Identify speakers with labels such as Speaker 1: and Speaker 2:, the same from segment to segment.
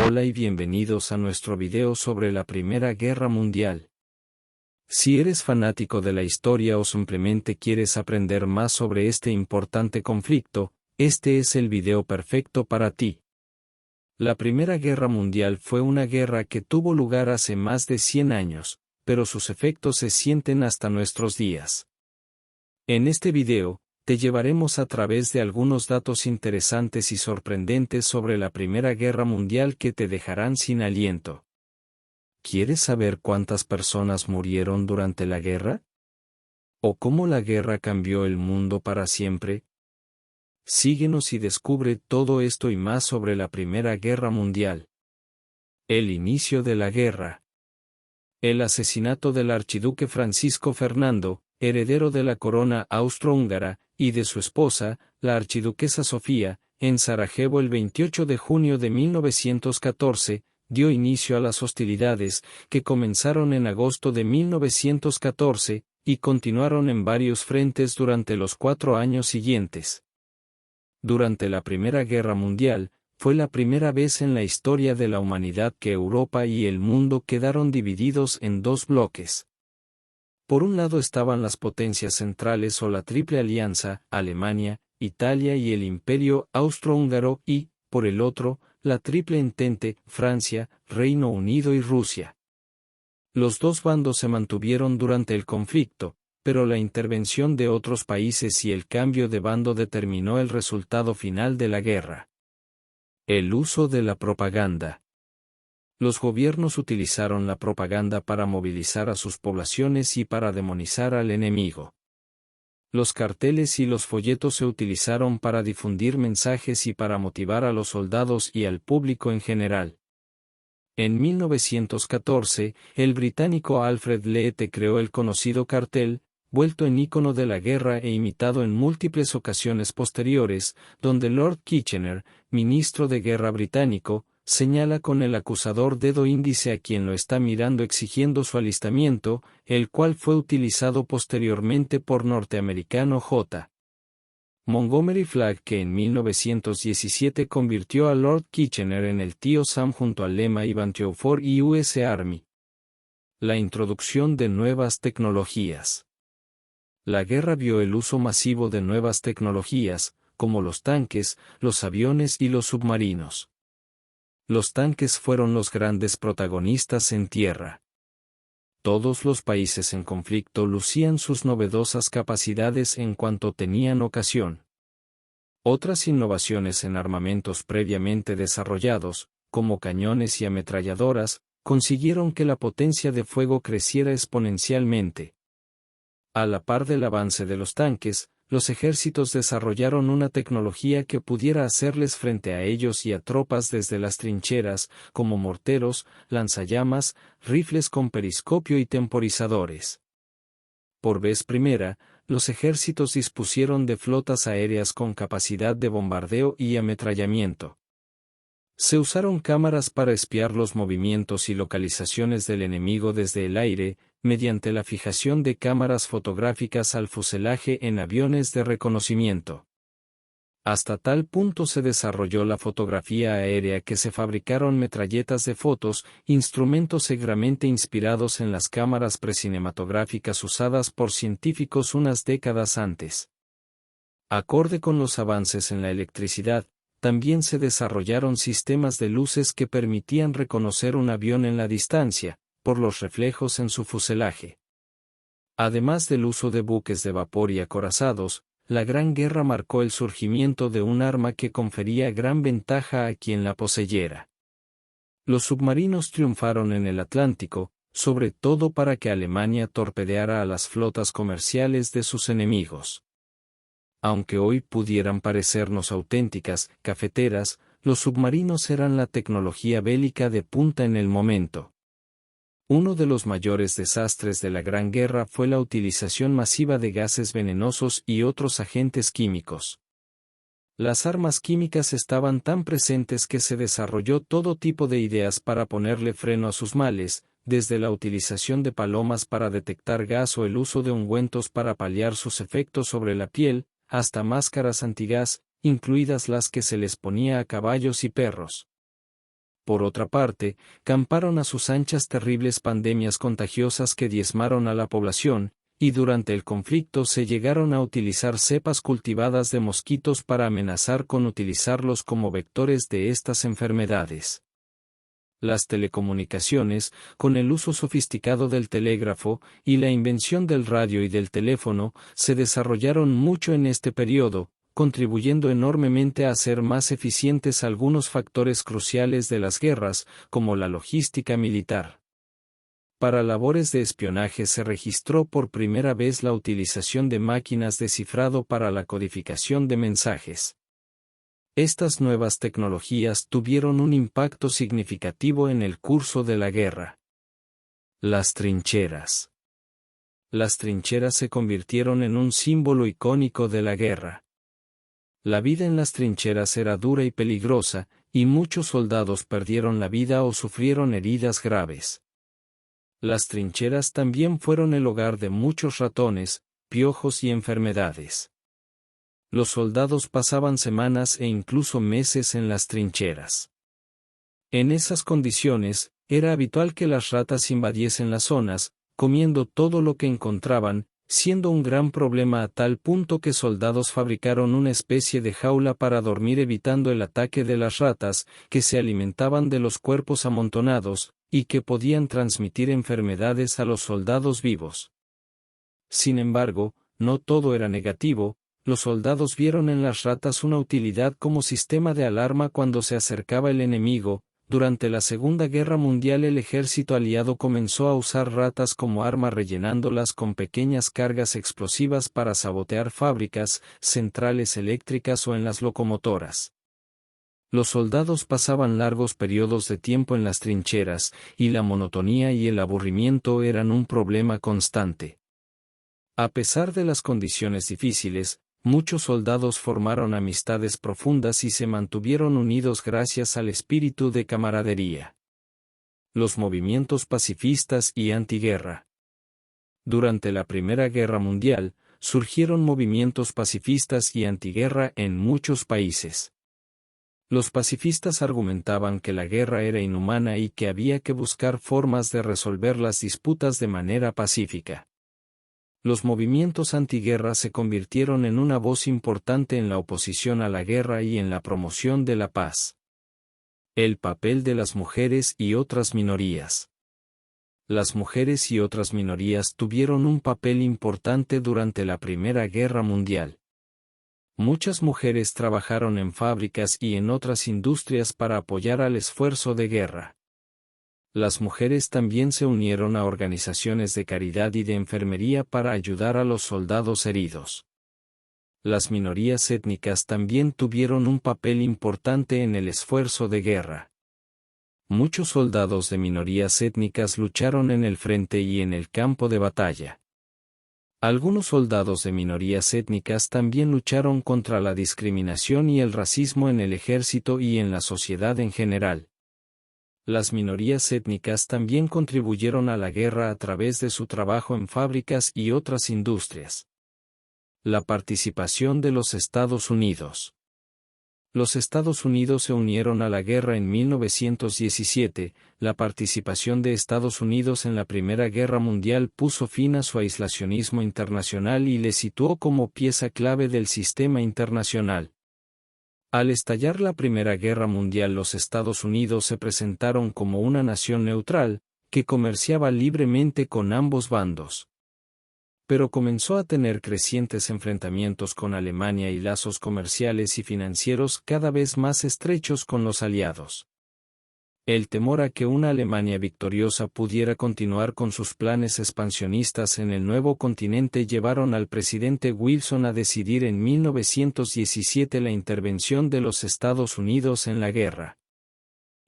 Speaker 1: Hola y bienvenidos a nuestro video sobre la Primera Guerra Mundial. Si eres fanático de la historia o simplemente quieres aprender más sobre este importante conflicto, este es el video perfecto para ti. La Primera Guerra Mundial fue una guerra que tuvo lugar hace más de 100 años, pero sus efectos se sienten hasta nuestros días. En este video, te llevaremos a través de algunos datos interesantes y sorprendentes sobre la Primera Guerra Mundial que te dejarán sin aliento. ¿Quieres saber cuántas personas murieron durante la guerra? ¿O cómo la guerra cambió el mundo para siempre? Síguenos y descubre todo esto y más sobre la Primera Guerra Mundial. El inicio de la guerra. El asesinato del archiduque Francisco Fernando, heredero de la corona austrohúngara, y de su esposa, la archiduquesa Sofía, en Sarajevo el 28 de junio de 1914, dio inicio a las hostilidades, que comenzaron en agosto de 1914, y continuaron en varios frentes durante los 4 años siguientes. Durante la Primera Guerra Mundial, fue la primera vez en la historia de la humanidad que Europa y el mundo quedaron divididos en dos bloques. Por un lado estaban las potencias centrales o la Triple Alianza, Alemania, Italia y el Imperio Austrohúngaro y, por el otro, la Triple Entente, Francia, Reino Unido y Rusia. Los dos bandos se mantuvieron durante el conflicto, pero la intervención de otros países y el cambio de bando determinó el resultado final de la guerra. El uso de la propaganda. Los gobiernos utilizaron la propaganda para movilizar a sus poblaciones y para demonizar al enemigo. Los carteles y los folletos se utilizaron para difundir mensajes y para motivar a los soldados y al público en general. En 1914, el británico Alfred Leete creó el conocido cartel, vuelto en ícono de la guerra e imitado en múltiples ocasiones posteriores, donde Lord Kitchener, ministro de Guerra británico, señala con el acusador dedo índice a quien lo está mirando exigiendo su alistamiento, el cual fue utilizado posteriormente por norteamericano J. Montgomery Flagg, que en 1917 convirtió a Lord Kitchener en el tío Sam junto al lema Ivanhoe for US Army. La introducción de nuevas tecnologías. La guerra vio el uso masivo de nuevas tecnologías, como los tanques, los aviones y los submarinos. Los tanques fueron los grandes protagonistas en tierra. Todos los países en conflicto lucían sus novedosas capacidades en cuanto tenían ocasión. Otras innovaciones en armamentos previamente desarrollados, como cañones y ametralladoras, consiguieron que la potencia de fuego creciera exponencialmente. A la par del avance de los tanques, los ejércitos desarrollaron una tecnología que pudiera hacerles frente a ellos y a tropas desde las trincheras, como morteros, lanzallamas, rifles con periscopio y temporizadores. Por vez primera, los ejércitos dispusieron de flotas aéreas con capacidad de bombardeo y ametrallamiento. Se usaron cámaras para espiar los movimientos y localizaciones del enemigo desde el aire, mediante la fijación de cámaras fotográficas al fuselaje en aviones de reconocimiento. Hasta tal punto se desarrolló la fotografía aérea que se fabricaron metralletas de fotos, instrumentos seguramente inspirados en las cámaras precinematográficas usadas por científicos unas décadas antes. Acorde con los avances en la electricidad, también se desarrollaron sistemas de luces que permitían reconocer un avión en la distancia, por los reflejos en su fuselaje. Además del uso de buques de vapor y acorazados, la Gran Guerra marcó el surgimiento de un arma que confería gran ventaja a quien la poseyera. Los submarinos triunfaron en el Atlántico, sobre todo para que Alemania torpedeara a las flotas comerciales de sus enemigos. Aunque hoy pudieran parecernos auténticas cafeteras, los submarinos eran la tecnología bélica de punta en el momento. Uno de los mayores desastres de la Gran Guerra fue la utilización masiva de gases venenosos y otros agentes químicos. Las armas químicas estaban tan presentes que se desarrolló todo tipo de ideas para ponerle freno a sus males, desde la utilización de palomas para detectar gas o el uso de ungüentos para paliar sus efectos sobre la piel, hasta máscaras antigás, incluidas las que se les ponía a caballos y perros. Por otra parte, camparon a sus anchas terribles pandemias contagiosas que diezmaron a la población, y durante el conflicto se llegaron a utilizar cepas cultivadas de mosquitos para amenazar con utilizarlos como vectores de estas enfermedades. Las telecomunicaciones, con el uso sofisticado del telégrafo, y la invención del radio y del teléfono, se desarrollaron mucho en este periodo, contribuyendo enormemente a hacer más eficientes algunos factores cruciales de las guerras, como la logística militar. Para labores de espionaje se registró por primera vez la utilización de máquinas de cifrado para la codificación de mensajes. Estas nuevas tecnologías tuvieron un impacto significativo en el curso de la guerra. Las trincheras. Las trincheras se convirtieron en un símbolo icónico de la guerra. La vida en las trincheras era dura y peligrosa, y muchos soldados perdieron la vida o sufrieron heridas graves. Las trincheras también fueron el hogar de muchos ratones, piojos y enfermedades. Los soldados pasaban semanas e incluso meses en las trincheras. En esas condiciones, era habitual que las ratas invadiesen las zonas, comiendo todo lo que encontraban, siendo un gran problema a tal punto que soldados fabricaron una especie de jaula para dormir evitando el ataque de las ratas, que se alimentaban de los cuerpos amontonados, y que podían transmitir enfermedades a los soldados vivos. Sin embargo, no todo era negativo. Los soldados vieron en las ratas una utilidad como sistema de alarma cuando se acercaba el enemigo. Durante la Segunda Guerra Mundial el ejército aliado comenzó a usar ratas como arma rellenándolas con pequeñas cargas explosivas para sabotear fábricas, centrales eléctricas o en las locomotoras. Los soldados pasaban largos periodos de tiempo en las trincheras, y la monotonía y el aburrimiento eran un problema constante. A pesar de las condiciones difíciles, muchos soldados formaron amistades profundas y se mantuvieron unidos gracias al espíritu de camaradería. Los movimientos pacifistas y antiguerra. Durante la Primera Guerra Mundial, surgieron movimientos pacifistas y antiguerra en muchos países. Los pacifistas argumentaban que la guerra era inhumana y que había que buscar formas de resolver las disputas de manera pacífica. Los movimientos antiguerra se convirtieron en una voz importante en la oposición a la guerra y en la promoción de la paz. El papel de las mujeres y otras minorías. Las mujeres y otras minorías tuvieron un papel importante durante la Primera Guerra Mundial. Muchas mujeres trabajaron en fábricas y en otras industrias para apoyar al esfuerzo de guerra. Las mujeres también se unieron a organizaciones de caridad y de enfermería para ayudar a los soldados heridos. Las minorías étnicas también tuvieron un papel importante en el esfuerzo de guerra. Muchos soldados de minorías étnicas lucharon en el frente y en el campo de batalla. Algunos soldados de minorías étnicas también lucharon contra la discriminación y el racismo en el ejército y en la sociedad en general. Las minorías étnicas también contribuyeron a la guerra a través de su trabajo en fábricas y otras industrias. La participación de los Estados Unidos. Los Estados Unidos se unieron a la guerra en 1917. La participación de Estados Unidos en la Primera Guerra Mundial puso fin a su aislacionismo internacional y le situó como pieza clave del sistema internacional. Al estallar la Primera Guerra Mundial, los Estados Unidos se presentaron como una nación neutral, que comerciaba libremente con ambos bandos. Pero comenzó a tener crecientes enfrentamientos con Alemania y lazos comerciales y financieros cada vez más estrechos con los aliados. El temor a que una Alemania victoriosa pudiera continuar con sus planes expansionistas en el nuevo continente llevaron al presidente Wilson a decidir en 1917 la intervención de los Estados Unidos en la guerra.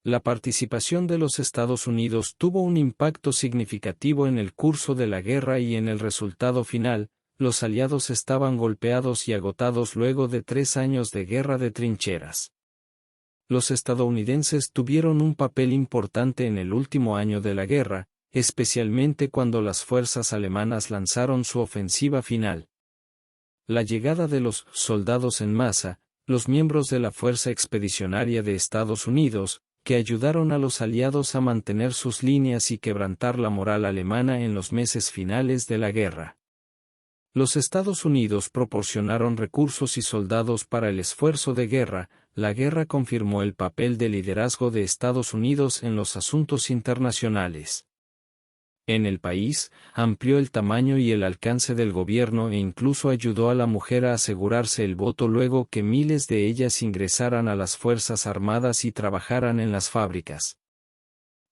Speaker 1: La participación de los Estados Unidos tuvo un impacto significativo en el curso de la guerra y en el resultado final. Los aliados estaban golpeados y agotados luego de 3 años de guerra de trincheras. Los estadounidenses tuvieron un papel importante en el último año de la guerra, especialmente cuando las fuerzas alemanas lanzaron su ofensiva final. La llegada de los soldados en masa, los miembros de la Fuerza Expedicionaria de Estados Unidos, que ayudaron a los aliados a mantener sus líneas y quebrantar la moral alemana en los meses finales de la guerra. Los Estados Unidos proporcionaron recursos y soldados para el esfuerzo de guerra. La guerra confirmó el papel de liderazgo de Estados Unidos en los asuntos internacionales. En el país, amplió el tamaño y el alcance del gobierno e incluso ayudó a la mujer a asegurarse el voto luego que miles de ellas ingresaran a las Fuerzas Armadas y trabajaran en las fábricas.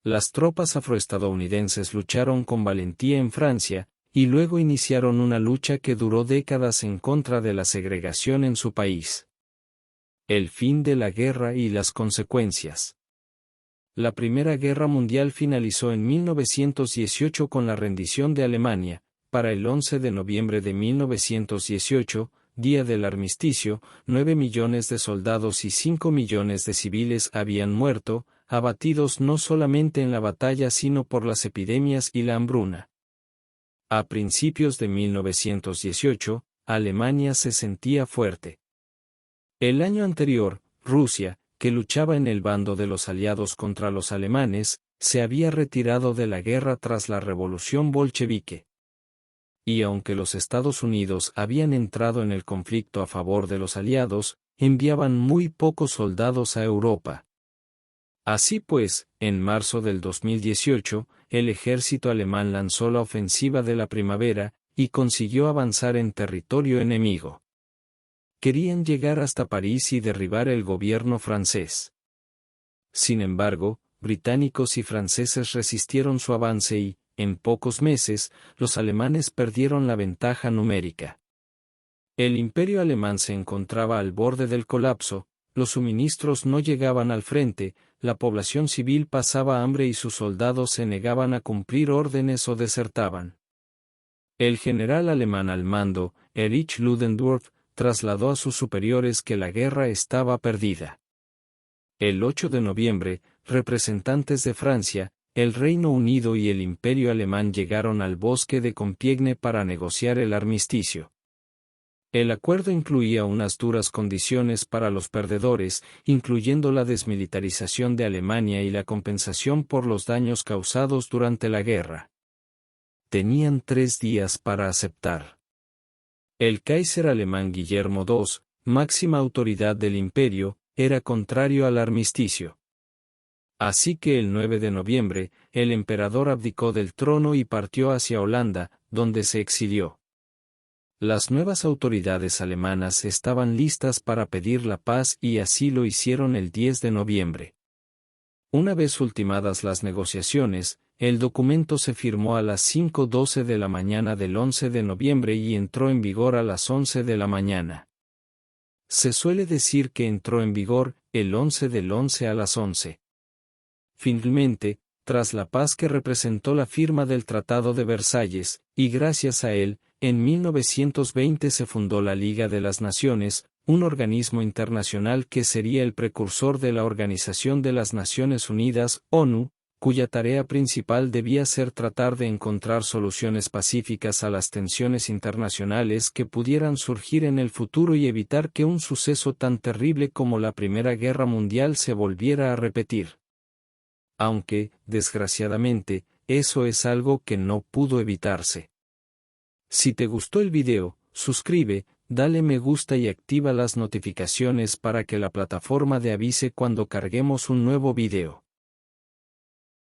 Speaker 1: Las tropas afroestadounidenses lucharon con valentía en Francia, y luego iniciaron una lucha que duró décadas en contra de la segregación en su país. El fin de la guerra y las consecuencias. La Primera Guerra Mundial finalizó en 1918 con la rendición de Alemania. Para el 11 de noviembre de 1918, día del armisticio, 9 millones de soldados y 5 millones de civiles habían muerto, abatidos no solamente en la batalla sino por las epidemias y la hambruna. A principios de 1918, Alemania se sentía fuerte. El año anterior, Rusia, que luchaba en el bando de los aliados contra los alemanes, se había retirado de la guerra tras la revolución bolchevique. Y aunque los Estados Unidos habían entrado en el conflicto a favor de los aliados, enviaban muy pocos soldados a Europa. Así pues, en marzo del 2018, el ejército alemán lanzó la ofensiva de la primavera, y consiguió avanzar en territorio enemigo. Querían llegar hasta París y derribar el gobierno francés. Sin embargo, británicos y franceses resistieron su avance y, en pocos meses, los alemanes perdieron la ventaja numérica. El imperio alemán se encontraba al borde del colapso, los suministros no llegaban al frente, la población civil pasaba hambre y sus soldados se negaban a cumplir órdenes o desertaban. El general alemán al mando, Erich Ludendorff, trasladó a sus superiores que la guerra estaba perdida. El 8 de noviembre, representantes de Francia, el Reino Unido y el Imperio Alemán llegaron al bosque de Compiègne para negociar el armisticio. El acuerdo incluía unas duras condiciones para los perdedores, incluyendo la desmilitarización de Alemania y la compensación por los daños causados durante la guerra. Tenían 3 días para aceptar. El Kaiser alemán Guillermo II, máxima autoridad del imperio, era contrario al armisticio. Así que el 9 de noviembre, el emperador abdicó del trono y partió hacia Holanda, donde se exilió. Las nuevas autoridades alemanas estaban listas para pedir la paz y así lo hicieron el 10 de noviembre. Una vez ultimadas las negociaciones, el documento se firmó a las 5:12 de la mañana del 11 de noviembre y entró en vigor a las 11 de la mañana. Se suele decir que entró en vigor el 11 del 11 a las 11. Finalmente, tras la paz que representó la firma del Tratado de Versalles, y gracias a él, en 1920 se fundó la Liga de las Naciones, un organismo internacional que sería el precursor de la Organización de las Naciones Unidas, ONU, cuya tarea principal debía ser tratar de encontrar soluciones pacíficas a las tensiones internacionales que pudieran surgir en el futuro y evitar que un suceso tan terrible como la Primera Guerra Mundial se volviera a repetir. Aunque, desgraciadamente, eso es algo que no pudo evitarse. Si te gustó el video, suscribe, dale me gusta y activa las notificaciones para que la plataforma te avise cuando carguemos un nuevo video.